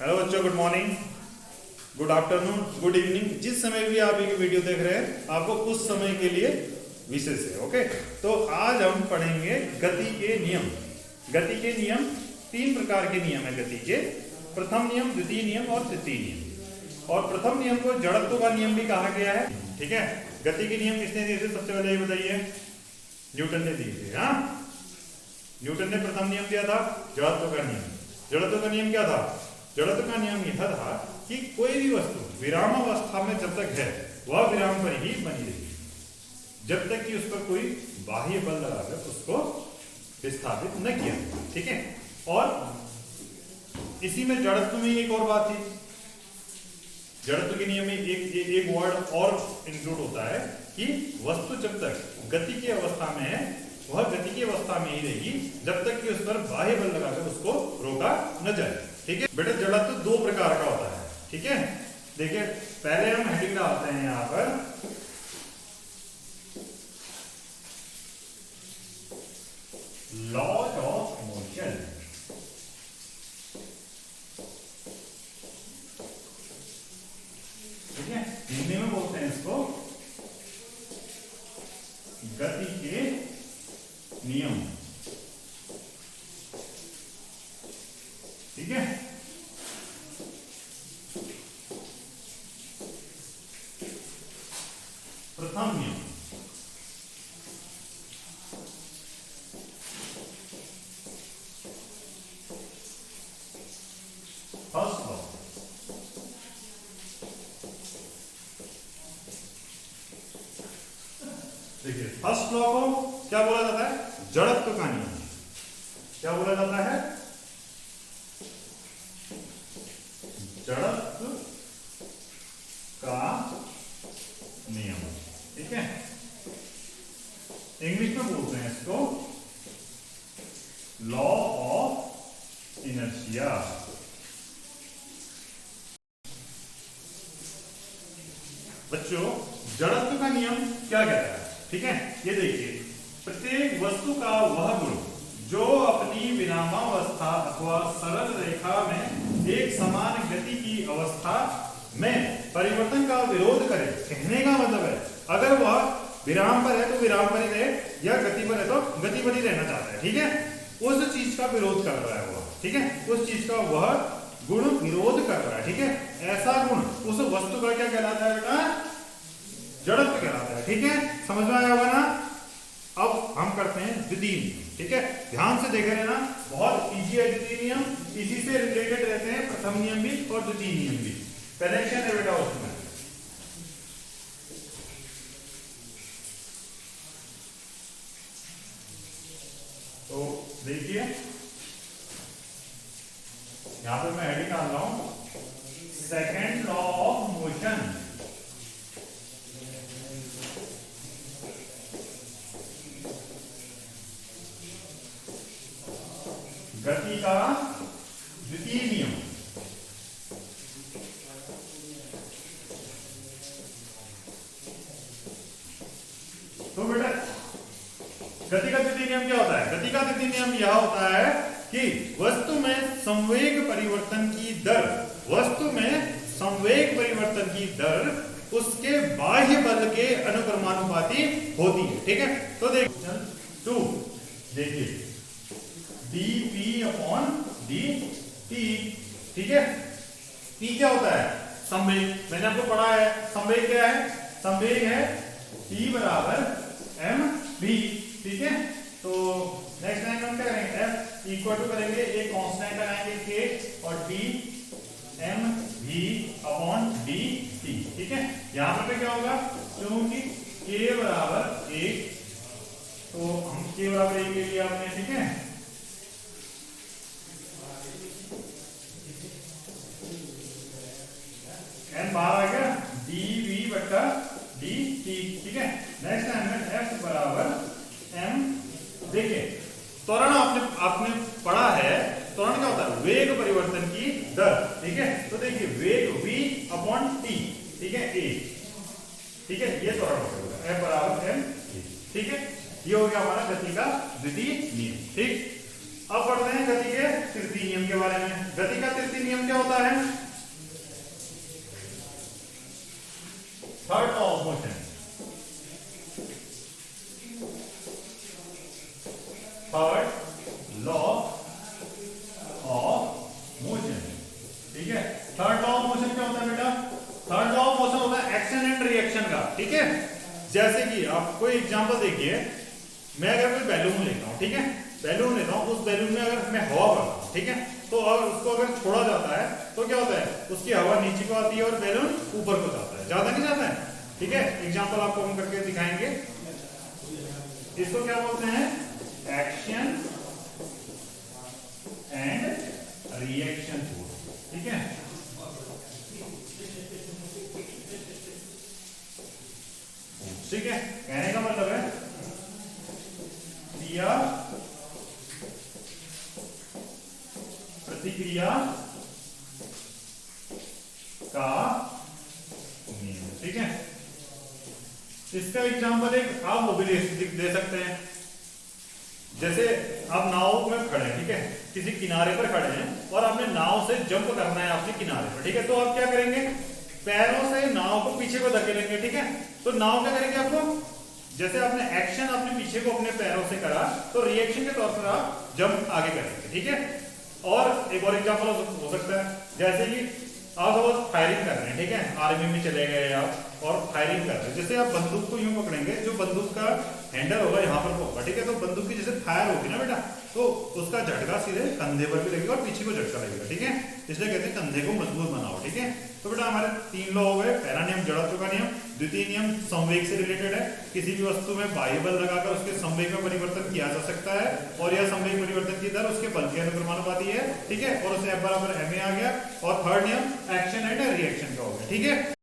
Hello बच्चों, good morning, good afternoon, good evening. जिस समय भी आप ये वीडियो देख रहे हैं आपको उस समय के लिए विशेष है। ओके, तो आज हम पढ़ेंगे गति के नियम। गति के नियम तीन प्रकार के नियम है गति के। प्रथम नियम, द्वितीय नियम और तृतीय नियम। और प्रथम नियम को जड़त्व का नियम भी कहा गया है। ठीक है, गति के नियम किसने दिए थे? सबसे पहले ये बताइए, न्यूटन ने दिए थे। हाँ, न्यूटन ने प्रथम नियम दिया था, जड़त्व का नियम। जड़त्व का नियम क्या था? जड़त्व का नियम यह था कि कोई भी वस्तु विरामावस्था में जब तक है वह विराम पर ही बनी रहेगी, जब तक कि उस पर कोई बाह्य बल लगाकर उसको विस्थापित न किया। ठीक है, और इसी में जड़त्व में एक और बात थी। जड़त्व के नियम में एक वर्ड और इंक्लूड होता है कि वस्तु जब तक गति की अवस्था में है वह गति की अवस्था में ही रहेगी जब तक कि उस पर बाह्य बल लगाकर उसको रोका न जाए। ठीक है बेटा, जड़त्व दो प्रकार का होता है। ठीक है, देखिए पहले हम हेडिंग डालते हैं यहां पर, लॉज ऑफ मोशन। ठीक है, हिंदी में बोलते हैं इसको गति के नियम। ठीक है, प्रथम नियम, फर्स्ट लॉ। देखिए फर्स्ट लॉ को क्या बोला जाता है? जड़त्व का नियम। क्या बोला जाता है? जड़त्व का नियम। ठीक है, इंग्लिश में बोलते हैं इसको लॉ ऑफ इनर्शिया। बच्चों, जड़त्व का नियम क्या कहता है? ठीक है, ये देखिए, प्रत्येक वस्तु का वह गुण जो अपनी विरामावस्था अथवा सरल रेखा में एक समान गति की अवस्था में परिवर्तन का विरोध करे। कहने का मतलब है अगर वह विराम पर है तो विराम पर ही रहे, या गति पर है तो गति पर ही रहना चाहता है। ठीक है, उस चीज का विरोध कर रहा है वह। ठीक है, उस चीज का वह गुण विरोध कर रहा है। ठीक है, ऐसा गुण उस वस्तु का क्या कहलाता है बेटा? जड़त्व कहलाता है। ठीक है, समझ में आया होगा ना? अब हम करते हैं द्वितीय नियम। ठीक है, ध्यान से देखे रहना, बहुत इजी है द्वितीय नियम। इसी से रिलेटेड रहते हैं प्रथम नियम भी और द्वितीय नियम भी। कनेक्शन है बेटा उसमें। तो देखिए यहां पे मैं हेडिंग डाल रहा हूं, सेकेंड लॉ ऑफ मोशन। गति का द्वितीय नियम। तो बेटा गति का द्वितीय नियम क्या होता है? गति का द्वितीय नियम यह होता है कि वस्तु में संवेग परिवर्तन की दर, वस्तु में संवेग परिवर्तन की दर उसके बाह्य बल के अनुक्रमानुपाती होती है। ठीक है, तो देखिए dp अपॉन dt। ठीक है, p क्या होता है? संवेग। मैंने आपको पढ़ा है संवेग क्या है? संवेग है p बराबर mv। ठीक है, तो नेक्स्ट लाइन में क्या करेंगे? f इक्वल टू करेंगे, एक कांस्टेंट लगाएंगे k और d mv अपॉन dt। ठीक है, यहां पर क्या होगा? क्योंकि k बराबर 1, तो हम k बराबर 1 ले लिया आपने। ठीक है, n बाहर आ गया, dv बटा dt। ठीक है, नेक्स्ट लाइन में f बराबर m। देखिए त्वरण आपने पढ़ा है, त्वरण क्या होता है? वेग परिवर्तन की दर। ठीक है, तो देखिए वेग v अपॉन t। ठीक है, a। ठीक है, ये त्वरण होगा f बराबर m। ठीक है, ये हो गया हमारा गति का द्वितीय नियम। ठीक, अब पढ़ते हैं गति के तृतीय नियम के बारे में। गति का तृतीय नियम क्या होता है? Third law of motion. Third law of motion, ठीक है। थर्ड लॉ ऑफ मोशन क्या होता है बेटा? थर्ड लॉ ऑफ मोशन होता है एक्शन एंड रिएक्शन का, ठीक है। जैसे कि आप कोई एग्जांपल देखिए, मैं अगर कोई बैलून लेता हूं, ठीक है, बैलून लेता हूं, उस बैलून में अगर मैं हवा भरता हूं, ठीक है, तो अगर उसको अगर छोड़ा जाता है तो क्या होता है, उसकी हवा नीचे को आती है और बैलून ऊपर को जाता है, ज्यादा नहीं जाता है, ठीक है। एग्जांपल आपको हम करके दिखाएंगे। इसको क्या बोलते हैं? एक्शन एंड रिएक्शन फोर्स, ठीक है। ठीक है, कहने का मतलब है क्रिया प्रतिक्रिया का नियम, ठीक है। इसका एग्जांपल एक आप वो भी दे सकते हैं। जैसे आप नाव में खड़े हैं, ठीक है, किसी किनारे पर खड़े हैं और आपने नाव से जंप करना है आपके किनारे पर, ठीक है, तो आप क्या करेंगे? पैरों से नाव को पीछे को धकेलेंगे, ठीक है। तो नाव क्या करेंगे आपको? जैसे आपने एक्शन अपने पीछे को अपने पैरों से करा, तो रिएक्शन के तौर पर आप जंप आगे करेंगे, ठीक है। और एक और एग्जांपल हो सकता है, जैसे कि आप सपोज फायरिंग कर रहे हैं, ठीक है, आर्मी में चले गए आप और फायरिंग कर रहे हैं। जैसे आप बंदूक को यूं पकड़ेंगे, जो बंदूक का हैंडल होगा यहाँ पर होगा, ठीक है, तो बंदूक की जैसे फायर होगी ना बेटा, तो उसका झटका सीधे कंधे पर भी लगेगा और पीछे को झटका लगेगा, ठीक है। इसलिए कहते हैं कंधे को मजबूत बनाओ, ठीक है। तो बेटा हमारे 3 लॉ हो गए। पहला नियम जड़त्व का नियम, द्वितीय नियम संवेग से रिलेटेड है, किसी भी वस्तु में बाह्य बल लगाकर उसके संवेग में परिवर्तन किया जा सकता है और यह संवेग परिवर्तन की दर उसके बल के अनुक्रमानुपाती है, ठीक है, और उसे F बराबर ma आ गया। और थर्ड नियम एक्शन एंड रिएक्शन का हो गया, ठीक है।